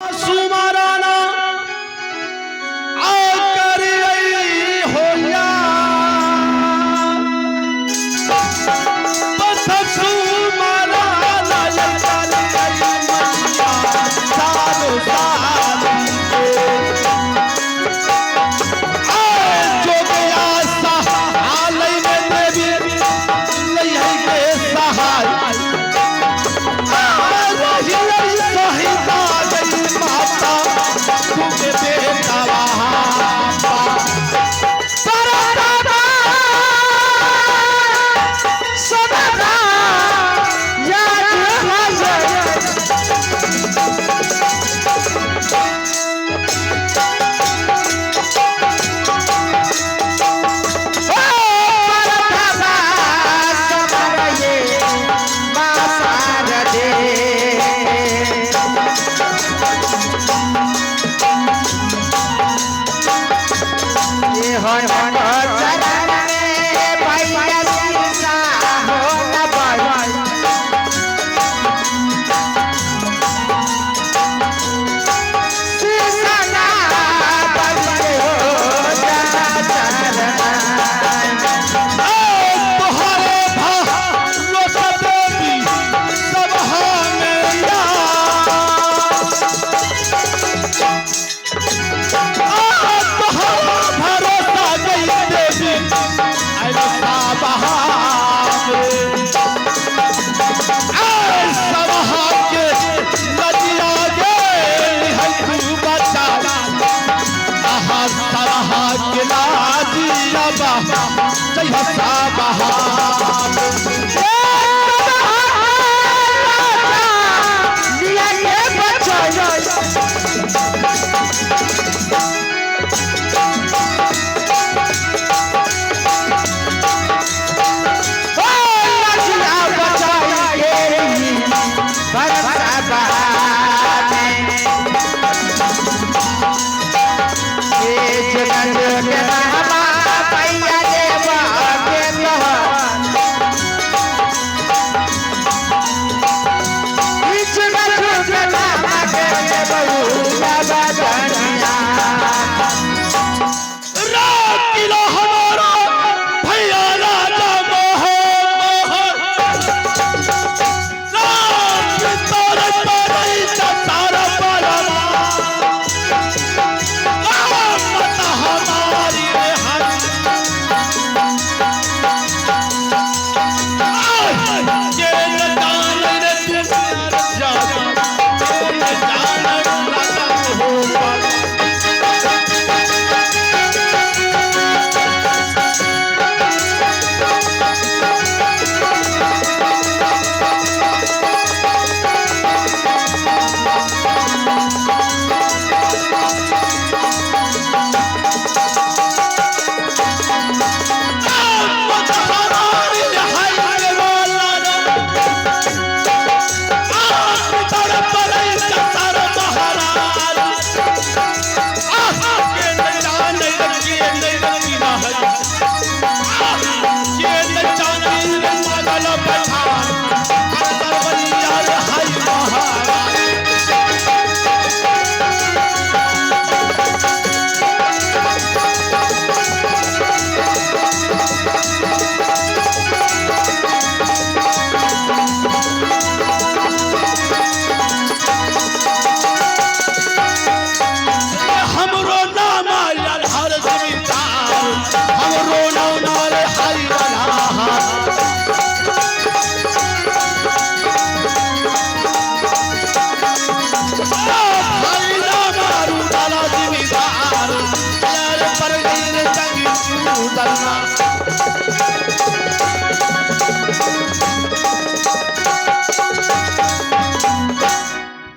सुमाराना आकर आई हो या बस सुमाराना आकर आई मैया सालो साल जो गया सहाय में देवी लई के सहाय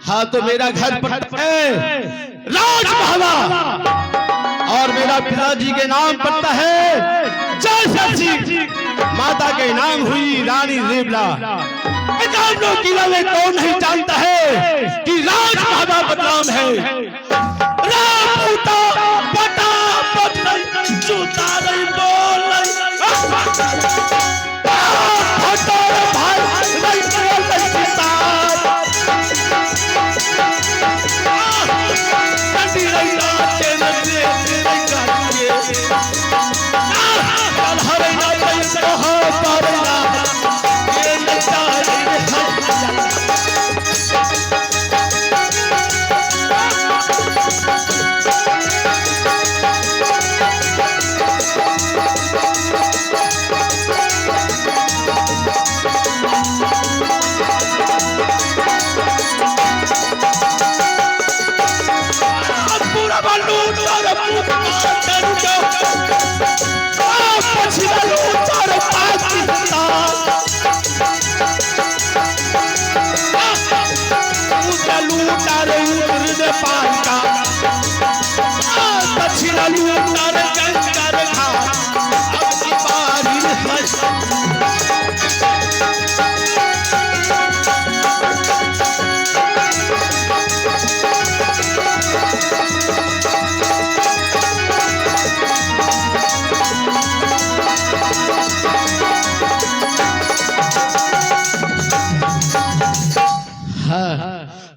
हाँ तो मेरा घर पड़ता है राजमहला और मेरा पिताजी के नाम पड़ता है जयसर। माता के नाम हुई रानी रेबला। किला में कौन नहीं जानता है कि राजमहला बदनाम है। भाई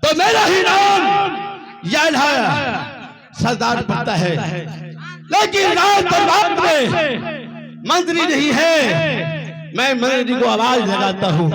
तो मेरा ही नाम याद है सरदार पड़ता है, लेकिन राज दरबार में मंत्री नहीं है। मैं मंत्री को आवाज लगाता हूँ,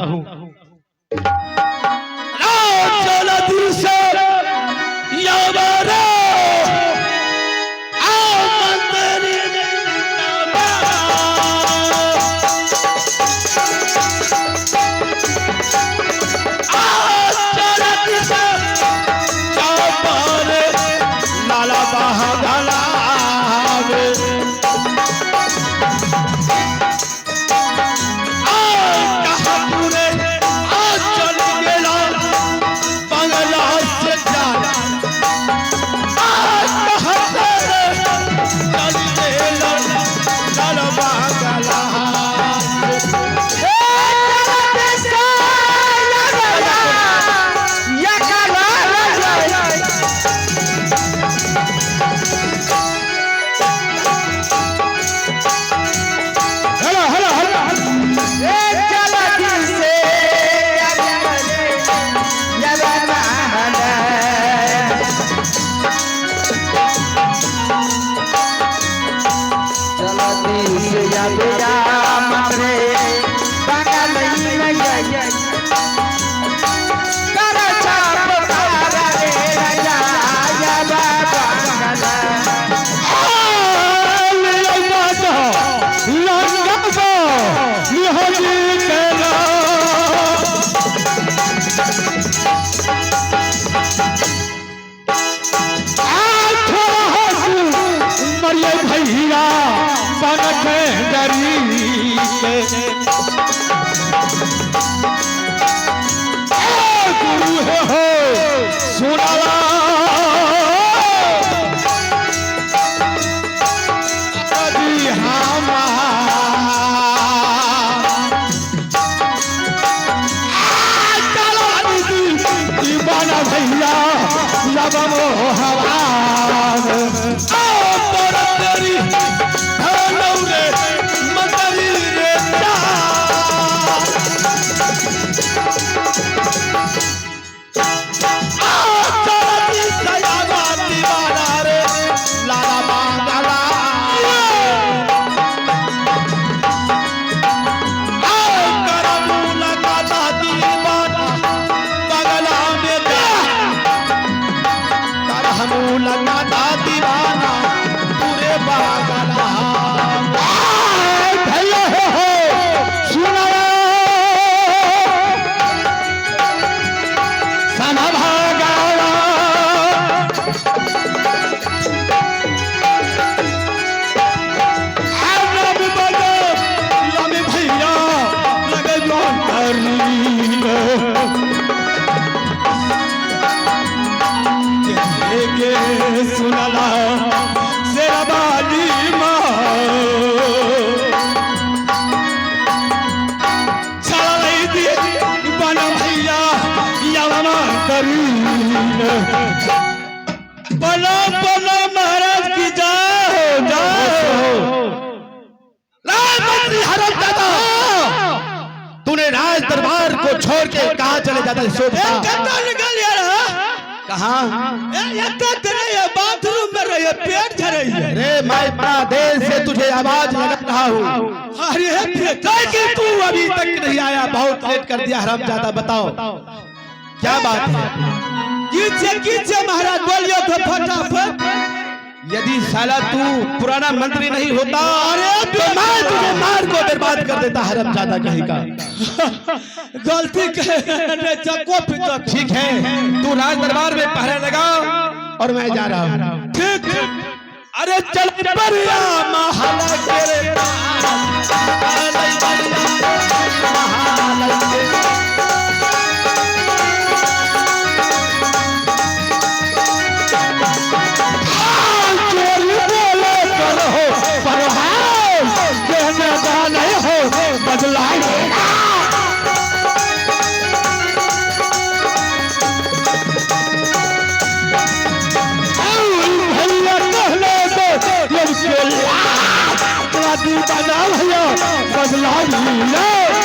बोलो बोलो महाराज की जय राजमंत्री हरमजादा, तूने राज दरबार को छोड़ के कहाँ चले जाता है? सोच निकल यार, कहाँ? बाथरूम में रही, पेट झड़ रही है। अरे मैं इतना देर से तुझे आवाज लगा रहा हूँ, अरे तू अभी तक नहीं आया, बहुत लेट कर दिया हरमजादा। बताओ क्या बात है? कीजिए महाराज, बोलिए तो फटाफट। यदि साला तू पुराना मंत्री नहीं होता, अरे तो मैं तुझे मार को बर्बाद कर देता हरमजादा कहीं का। गलती चको। ठीक है, तू राज दरबार में पहरा लगा और मैं जा रहा हूँ। ठीक अरे चल बरिया महल तेरे पास अरे बरिया महल तेरे चोरी बोले करो पर हाय कहने का नहीं हो बदला लेगा बना भैया बदला